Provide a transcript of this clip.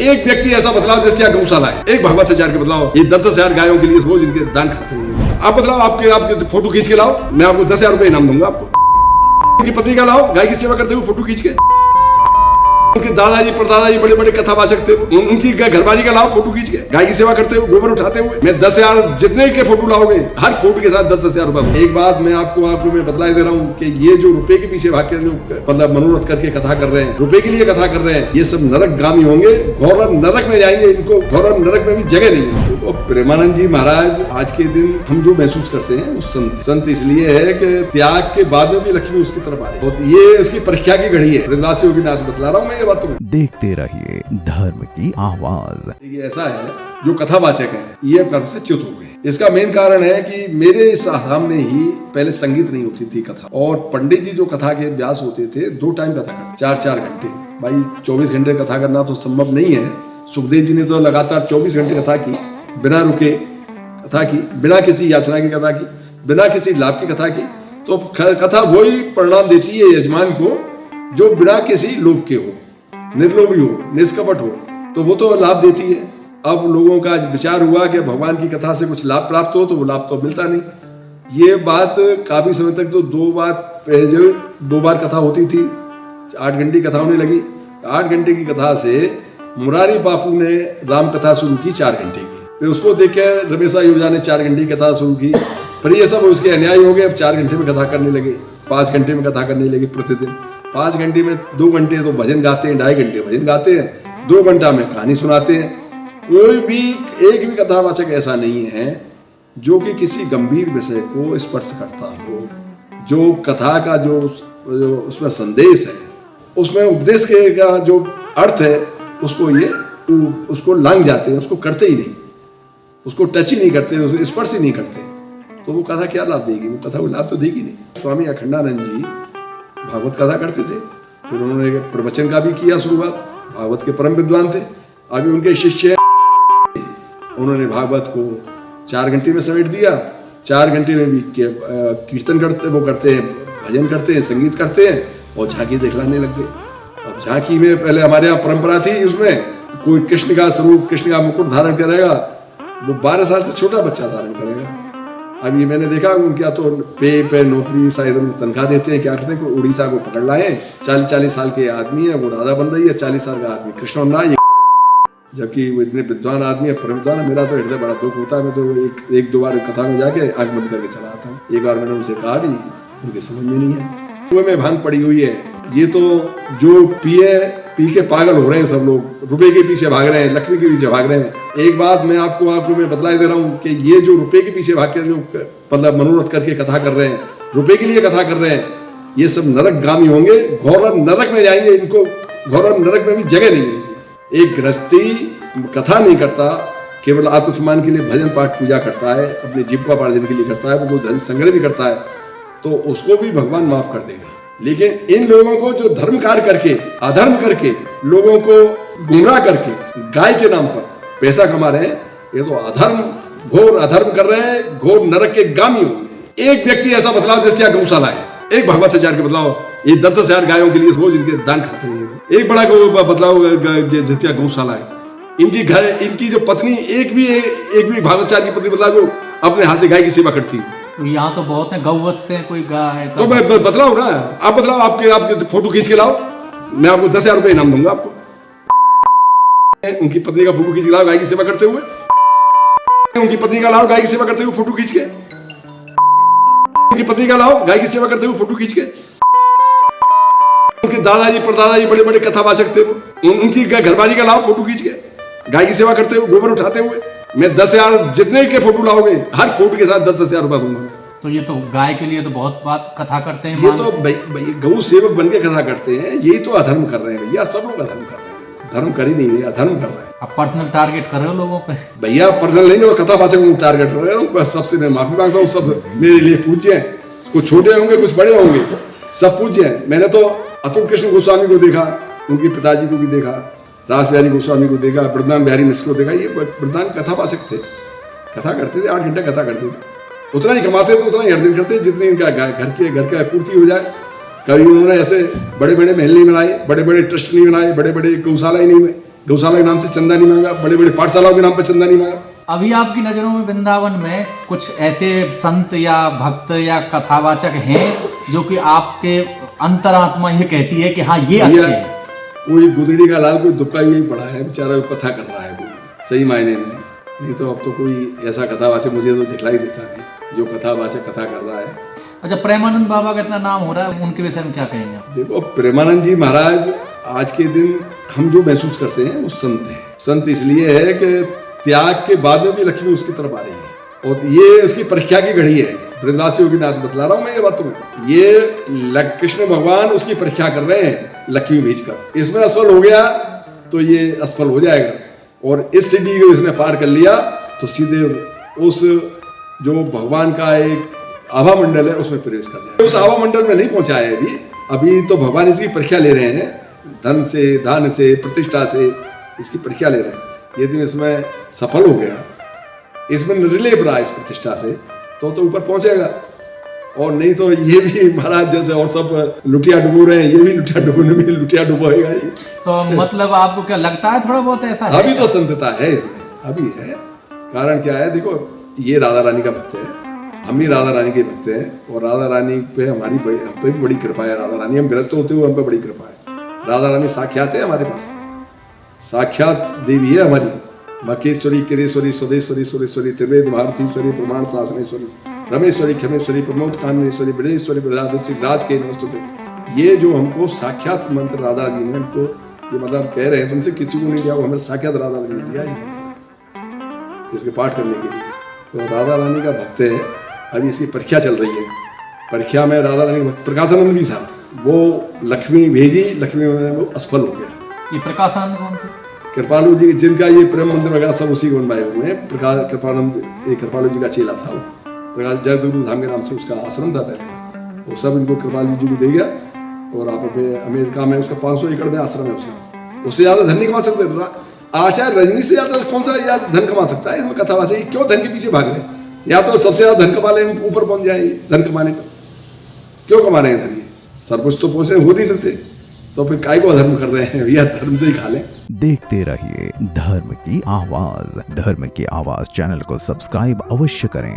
एक व्यक्ति ऐसा बतलाओ जिसके यहाँ गौशाला है, एक भगवत आचार्य के बतलाओ, ये 10,000 गायों के लिए रोज इनके दान खाते हैं। आप बतलाओ, आपके फोटो खींच के लाओ, मैं आपको 10,000 रुपए इनाम दूंगा। आपको उनकी पत्नी का लाओ, गाय की सेवा करते हुए फोटो खींच के। उनके दादाजी परदादाजी बड़े बड़े कथावाचक थे, उनकी घरवाली का लाओ फोटो खींच के, गाय की सेवा करते हुए, गोबर उठाते हुए। मैं 10,000 जितने के फोटो लाओगे, हर फोटो के साथ 10,000 रुपए। एक बात मैं आपको मैं बतला दे रहा हूँ कि ये जो रुपए के पीछे भाग के जो मतलब मनोरथ करके कथा कर रहे हैं, रुपए के लिए कथा कर रहे हैं, ये सब नरक गामी होंगे, घोर नरक में जाएंगे। इनको घोर नरक में भी जगह नहीं मिलेगी। प्रेमानंद जी महाराज आज के दिन हम जो महसूस करते हैं वो संत इसलिए है कि त्याग के बाद में भी लक्ष्मी उसकी तरफ आ रही है। ये उसकी परीक्षा की घड़ी है। ब्रजवासियों की नाथ बतला रहा हूँ मैं ये बात तुम्हें। देखते रहिए धर्म की आवाज। ये ऐसा है जो कथावाचक है ये अब से च्युत हो गए। इसका मेन कारण है कि मेरे सामने ही पहले संगीत नहीं होती थी कथा, और पंडित जी जो कथा के अभ्यास होते थे 2 टाइम कथा करते, 4-4 घंटे। भाई 24 घंटे कथा करना तो संभव नहीं है। सुखदेव जी ने तो लगातार 24 घंटे कथा की, बिना रुके कथा की, बिना किसी याचना की कथा की, बिना किसी लाभ की कथा की। तो कथा वही परिणाम देती है यजमान को जो बिना किसी लोभ के हो, निर्लोभी हो, निष्कपट हो, तो वो तो लाभ देती है। अब लोगों का विचार हुआ कि भगवान की कथा से कुछ लाभ प्राप्त हो, तो वो लाभ तो मिलता नहीं। ये बात काफी समय तक तो 2 बार कथा होती थी, 8 घंटे कथा होने लगी। 8 घंटे की कथा से मुरारी बापू ने राम कथा शुरू की 4 घंटे की, फिर उसको देख के रमेशा योजा ने 4 घंटे की कथा शुरू की। फिर ये सब उसके अन्याय हो गए, अब 4 घंटे में कथा करने लगे, 5 घंटे में कथा करने लगे प्रतिदिन। 5 घंटे में 2 घंटे तो भजन गाते हैं, 2.5 घंटे भजन गाते हैं, 2 घंटा में कहानी सुनाते हैं। कोई भी एक भी कथावाचक ऐसा नहीं है जो कि किसी गंभीर विषय को स्पर्श करता हो, जो कथा का जो उसमें संदेश है, उसमें उपदेश के का जो अर्थ है उसको लांग जाते हैं, उसको करते ही नहीं, उसको टच ही नहीं करते, उसको स्पर्श ही नहीं करते। तो वो कथा क्या लाभ देगी? वो कथा को लाभ तो देगी नहीं। स्वामी अखंडानंद जी भागवत कथा करते थे, फिर उन्होंने प्रवचन का भी किया शुरुआत। भागवत के परम विद्वान थे। अभी उनके शिष्य उन्होंने भागवत को 4 घंटे में समेट दिया। 4 घंटे में भी कीर्तन करते हैं, भजन करते हैं, संगीत करते हैं और झांकी दिखलाने लग गए। अब झांकी में पहले हमारे यहाँ परंपरा थी, उसमें कोई कृष्ण का स्वरूप, कृष्ण का मुकुट धारण करेगा, वो 12 साल से छोटा बच्चा धारण करेगा। अब ये मैंने देखा उनका तो पे नौकरी शायद उनको तनख्वाह देते हैं, क्या करते हैं, कोई उड़ीसा को पकड़ लाए, 40 साल के आदमी है, वो राधा बन रही है, 40 साल का आदमी कृष्ण बन रहा है, जबकि वो इतने विद्वान आदमी है, परम विद्वान है। मेरा तो हृदय बड़ा दुख होता है। मैं तो एक 2 बार कथा में जाके आंख बंद करके चला आता हूँ। एक बार मैंने उनसे कहा भी, उनके समझ में नहीं है, कुएं में भांग पड़ी हुई है। ये तो जो पी के पागल हो रहे हैं सब लोग, रुपए के पीछे भाग रहे हैं, लक्ष्मी के पीछे भाग रहे हैं। एक बात मैं आपको मैं बतला दे रहा हूँ कि ये जो रुपए के पीछे भाग के जो मतलब मनोरथ करके कथा कर रहे हैं, रुपए के लिए कथा कर रहे हैं, ये सब नरक गामी होंगे, घोर नरक में जाएंगे। इनको घोर नरक में भी जगह नहीं मिलेगी। एक गृहस्थी कथा नहीं करता, केवल आत्मसम्मान के लिए भजन पाठ पूजा करता है, अपने जीविकोपार्जन के लिए करता है, वो धन संग्रह भी करता है, तो उसको भी भगवान माफ कर देगा। लेकिन इन लोगों को जो धर्म कार्य करके, अधर्म करके, लोगों को गुमराह करके गाय के नाम पर पैसा कमा रहे हैं, ये तो अधर्म, घोर अधर्म कर रहे हैं, घोर नरक के गामी होंगे। एक व्यक्ति ऐसा बतलाओ जिसके यहाँ गौशाला है, एक भगवत आचार्य के बतलाओ, ये 10,000 गायों के लिए रोज इनके दान खाते हैं। एक बड़ा बतलाओ जिसके यहाँ गौशाला है, इनकी जो पत्नी एक भी भागवताचार्य की पत्नी बतला जो अपने हाथ से गाय की सेवा करती है। तो यहाँ तो बहुत है, गौवत्स से कोई गाय है, तो मैं बतलाऊं ना। आप बतलाओ, आपके फोटो खींच के लाओ, मैं आपको 10,000 रुपए इनाम दूंगा। आपको उनकी पत्नी का फोटो खींच के लाओ गाय की सेवा करते हुए, उनकी पत्नी का लाओ गाय की सेवा करते हुए फोटो खींच के, उनकी पत्नी का लाओ गाय की सेवा करते हुए फोटो खींच के। उनके दादाजी परदादाजी बड़े बड़े कथावाचक थे, उनकी घरवाली का लाओ फोटो खींच के, गाय की सेवा करते हुए, गोबर उठाते हुए। मैं 10,000 जितने के फोटो लाओगे, हर फोटो के साथ 10,000 रुपए दूंगा। तो ये तो गाय के लिए तो बहुत बात कथा करते हैं। ये तो गौ सेवक बन के कथा करते हैं, यही तो अधर्म कर रहे हैं भैया। सब लोग अधर्म कर रहे हैं, धर्म कर ही नहीं रहे, अधर्म कर रहे हैं। अब पर्सनल टारगेट कर रहे हो लोगों पे भैया, पर्सनल नहीं, कथावाचक को टारगेट कर रहे हो। सबसे मैं माफी मांगता हूँ, सब मेरे लिए पूज्य हैं, कुछ छोटे होंगे कुछ बड़े होंगे, सब पूज्य हैं। मैंने तो अतुल कृष्ण गोस्वामी को देखा, उनके पिताजी को भी देखा, रास बिहारी गोस्वामी को देखा, वृंदावन बिहारी मिश्र को देखा। ये वृंदावन कथावाचक थे, कथा करते थे, 8 घंटे कथा करते थे। उतना ही कमाते थे, उतना ही अर्जन करते, जितनी इनका घर का पूर्ति हो जाए। कभी उन्होंने ऐसे बड़े बड़े महल नहीं बनाए, बड़े बड़े ट्रस्ट नहीं बनाए, बड़े बड़े गौशाला ही नहीं हुए, गौशाला के नाम से चंदा नहीं मांगा, बड़े बड़े पाठशालाओं के नाम पर चंदा नहीं मांगा। अभी आपकी नज़रों में वृंदावन में कुछ ऐसे संत या भक्त या कथावाचक हैं जो कि आपके अंतरात्मा ये कहती है कि हाँ ये अच्छे हैं? कोई गुदड़ी का लाल, कोई दुक्का यही पड़ा है बेचारा, वो कथा कर रहा है कोई सही मायने में। नहीं तो अब तो कोई ऐसा कथावाचक मुझे तो दिखलाई देता नहीं जो कथावाचक कथा कर रहा है। अच्छा, प्रेमानंद बाबा का इतना नाम हो रहा है, उनके विषय में क्या कहेंगे आप? देखो, प्रेमानंद जी महाराज आज के दिन हम जो महसूस करते हैं वो संत है। संत इसलिए है कि त्याग के बाद में भी लक्ष्मी उसकी तरफ आ रही है, और ये उसकी परीक्षा की घड़ी है। ब्रजवासियों की नात बतला रहा हूं मैं ये बात तुम्हें। ये कृष्ण भगवान उसकी परीक्षा कर रहे हैं लक्ष्मी भेजकर। इसमें असफल हो गया तो ये असफल हो जाएगा, और इस सीढ़ी को इसने पार कर लिया तो सीधे उस जो भगवान का एक आभा मंडल है उसमें प्रवेश कर जाएगा। उस आभा मंडल में नहीं पहुंचा है अभी तो भगवान इसकी परीक्षा ले रहे हैं, धन से, दान से, प्रतिष्ठा से इसकी परीक्षा ले रहे हैं। यदि इसमें सफल हो गया, इसमें निर्लेप रहा इस प्रतिष्ठा से, तो ऊपर पहुंचेगा। और नहीं तो ये भी महाराज जैसे और सब लुटिया डुबो रहे हैं, ये भी लुटिया डुबोने में लुटिया डुबोएगा ये। तो मतलब आपको क्या लगता है थोड़ा बहुत ऐसा है? अभी तो संतता है इसमें, अभी है। कारण क्या है, देखो ये राधा रानी का भक्त है, हम भी राधा रानी के भक्त हैं, और राधा रानी पे हम पे भी बड़ी कृपा है। राधा रानी, हम ग्रस्त होते हुए हम पे बड़ी कृपा है। राधा रानी साक्षात है हमारे पास, साक्षात देवी है हमारी। मकेश्वरी, किरेश्वरी, स्वदेश्वरी, सुरेश्वरी, त्रिवेद भारतीश्वरी, प्रमाण शासनेश्वरी, रमेश्वरी, क्षमेश्वरी, प्रमोद काननेश्वरी, ब्रजेश्वरी, ब्रजादेवी, रात के नमस्तुते। ये जो हमको साक्षात मंत्र राधा जी ने हमको ये मतलब कह रहे हैं, तुमसे किसी को नहीं दिया, वो हमें साक्षात राधा रानी ने दिया है इसके पाठ करने के लिए। तो राधा रानी का भक्त है। अभी इसकी परीक्षा चल रही है, परीक्षा में राधा रानी प्रकाशानंद भी था, वो लक्ष्मी भेजी, लक्ष्मी में वो असफल हो गया। ये प्रकाशानंद कौन थे? कृपालु जी, जिनका ये प्रेम मंदिर वगैरह सब उसी को बनवाए हुए हैं। कृपानंद एक कृपालु जी का चेला था, वो प्रकाश जगदगुरु धाम के नाम से उसका आश्रम था पहले। वो सब इनको कृपालु जी को दे गया, और आप अपने अमेरिका में उसका 500 एकड़ में आश्रम है उसका। उससे ज्यादा धन नहीं कमा सकते। आचार्य रजनी से ज्यादा कौन सा धन कमा सकता है? इसमें कथावाचक क्यों धन के पीछे भाग रहे हैं? या तो सबसे ज्यादा धन कमा ले, ऊपर पहुंच जाए धन कमाने का। क्यों कमा रहे हैं धन? ये सर्वोच्च तो पहुंचे हो नहीं सकते, तो फिर काय को अधर्म कर रहे हैं? भैया धर्म से ही खा लें। देखते रहिए धर्म की आवाज। धर्म की आवाज चैनल को सब्सक्राइब अवश्य करें।